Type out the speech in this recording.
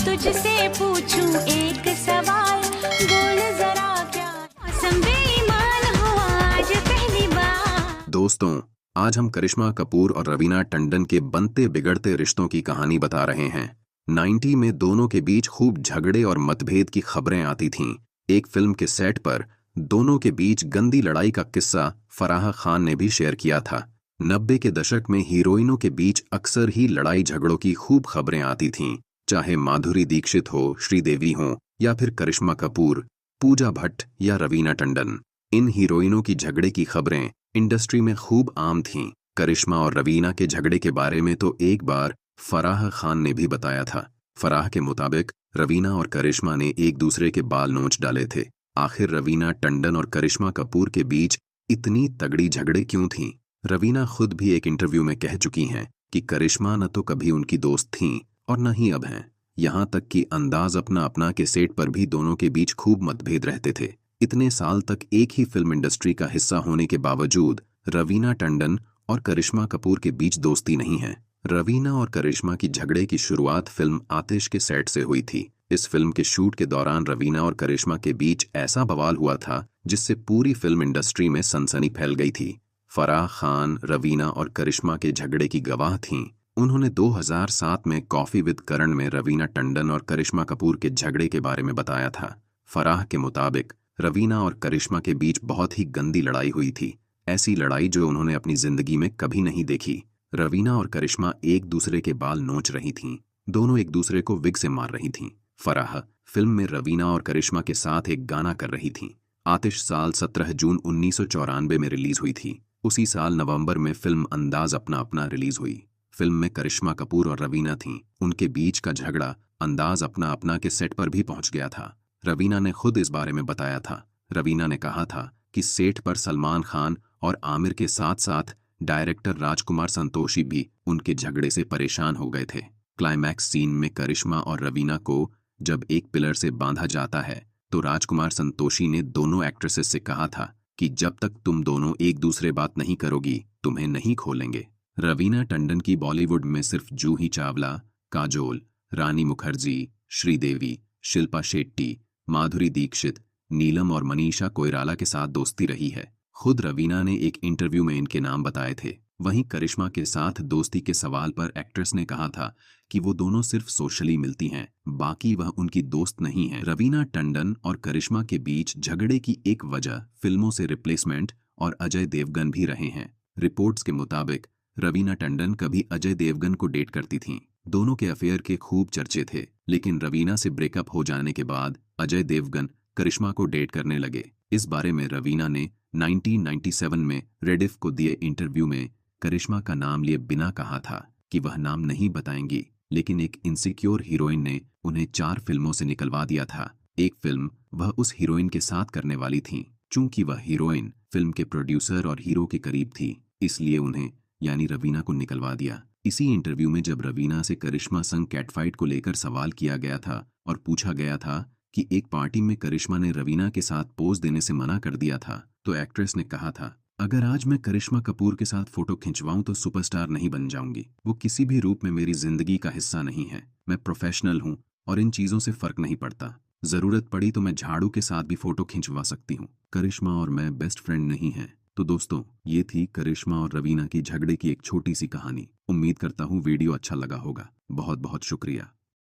तुझसे पूछूं एक सवाल, बोल जरा क्या मौसम बेईमान हुआ आज पहली बार। दोस्तों, आज हम करिश्मा कपूर और रवीना टंडन के बनते बिगड़ते रिश्तों की कहानी बता रहे हैं। 90 में दोनों के बीच खूब झगड़े और मतभेद की खबरें आती थीं। एक फिल्म के सेट पर दोनों के बीच गंदी लड़ाई का किस्सा फराह खान ने भी शेयर किया था। 90 के दशक में हीरोइनों के बीच अक्सर ही लड़ाई झगड़ों की खूब खबरें आती थीं, चाहे माधुरी दीक्षित हो, श्रीदेवी हो या फिर करिश्मा कपूर, पूजा भट्ट या रवीना टंडन। इन हीरोइनों की झगड़े की खबरें इंडस्ट्री में खूब आम थीं। करिश्मा और रवीना के झगड़े के बारे में तो एक बार फराह खान ने भी बताया था। फराह के मुताबिक रवीना और करिश्मा ने एक दूसरे के बाल नोच डाले थे। आखिर रवीना टंडन और करिश्मा कपूर के बीच इतनी तगड़ी झगड़े क्यों थीं? रवीना खुद भी एक इंटरव्यू में कह चुकी हैं कि करिश्मा न तो कभी उनकी दोस्त थीं और न ही अब हैं। यहाँ तक कि अंदाज अपना अपना के सेट पर भी दोनों के बीच खूब मतभेद रहते थे। इतने साल तक एक ही फिल्म इंडस्ट्री का हिस्सा होने के बावजूद रवीना टंडन और करिश्मा कपूर के बीच दोस्ती नहीं है। रवीना और करिश्मा की झगड़े की शुरुआत फिल्म आतिश के सेट से हुई थी। इस फिल्म के शूट के दौरान रवीना और करिश्मा के बीच ऐसा बवाल हुआ था जिससे पूरी फिल्म इंडस्ट्री में सनसनी फैल गई थी। फराह खान रवीना और करिश्मा के झगड़े की गवाह थीं। उन्होंने 2007 में कॉफी विद करण में रवीना टंडन और करिश्मा कपूर के झगड़े के बारे में बताया था। फराह के मुताबिक रवीना और करिश्मा के बीच बहुत ही गंदी लड़ाई हुई थी, ऐसी लड़ाई जो उन्होंने अपनी जिंदगी में कभी नहीं देखी। रवीना और करिश्मा एक दूसरे के बाल नोच रही थीं, दोनों एक दूसरे को विग से मार रही थीं। फराह फिल्म में रवीना और करिश्मा के साथ एक गाना कर रही थीं। आतिश साल 17 जून 1994 में रिलीज हुई थी। उसी साल नवंबर में फिल्म अंदाज अपना अपना रिलीज हुई। फिल्म में करिश्मा कपूर और रवीना थीं। उनके बीच का झगड़ा अंदाज अपना अपना के सेट पर भी पहुंच गया था। रवीना ने खुद इस बारे में बताया था। रवीना ने कहा था कि सेट पर सलमान खान और आमिर के साथ साथ डायरेक्टर राजकुमार संतोषी भी उनके झगड़े से परेशान हो गए थे। क्लाइमैक्स सीन में करिश्मा और रवीना को जब एक पिलर से बांधा जाता है तो राजकुमार संतोषी ने दोनों एक्ट्रेसेस से कहा था कि जब तक तुम दोनों एक दूसरे बात नहीं करोगी तुम्हें नहीं खोलेंगे। रवीना टंडन की बॉलीवुड में सिर्फ जूही चावला, काजोल, रानी मुखर्जी, श्रीदेवी, शिल्पा शेट्टी, माधुरी दीक्षित, नीलम और मनीषा कोइराला के साथ दोस्ती रही है। खुद रवीना ने एक इंटरव्यू में इनके नाम बताए थे। वहीं करिश्मा के साथ दोस्ती के सवाल पर एक्ट्रेस ने कहा था कि वो दोनों सिर्फ सोशली मिलती हैं, बाकी वह उनकी दोस्त नहीं है। रवीना टंडन और करिश्मा के बीच झगड़े की एक वजह फिल्मों से रिप्लेसमेंट और अजय देवगन भी रहे हैं। रिपोर्ट्स के मुताबिक रवीना टंडन कभी अजय देवगन को डेट करती थीं। दोनों के अफेयर के खूब चर्चे थे, लेकिन रवीना से ब्रेकअप हो जाने के बाद अजय देवगन करिश्मा को डेट करने लगे। इस बारे में रवीना ने 1997 में रेडिफ को दिए इंटरव्यू में करिश्मा का नाम लिए बिना कहा था कि वह नाम नहीं बताएंगी, लेकिन एक इनसिक्योर हीरोइन ने उन्हें 4 फिल्मों से निकलवा दिया था। एक फिल्म वह उस हीरोइन के साथ करने वाली थी। चूंकि वह हीरोइन फिल्म के प्रोड्यूसर और हीरो के करीब थी, इसलिए उन्हें यानी रवीना को निकलवा दिया। इसी इंटरव्यू में जब रवीना से करिश्मा संग कैटफाइट को लेकर सवाल किया गया था और पूछा गया था कि एक पार्टी में करिश्मा ने रवीना के साथ पोज देने से मना कर दिया था, तो एक्ट्रेस ने कहा था, अगर आज मैं करिश्मा कपूर के साथ फोटो खिंचवाऊं तो सुपरस्टार नहीं बन जाऊंगी। वो किसी भी रूप में मेरी जिंदगी का हिस्सा नहीं है। मैं प्रोफेशनल हूं और इन चीजों से फर्क नहीं पड़ता। जरूरत पड़ी तो मैं झाड़ू के साथ भी फोटो खिंचवा सकती हूँ। करिश्मा और मैं बेस्ट फ्रेंड नहीं हैं। तो दोस्तों, ये थी करिश्मा और रवीना की झगड़े की एक छोटी सी कहानी। उम्मीद करता हूँ वीडियो अच्छा लगा होगा। बहुत बहुत शुक्रिया।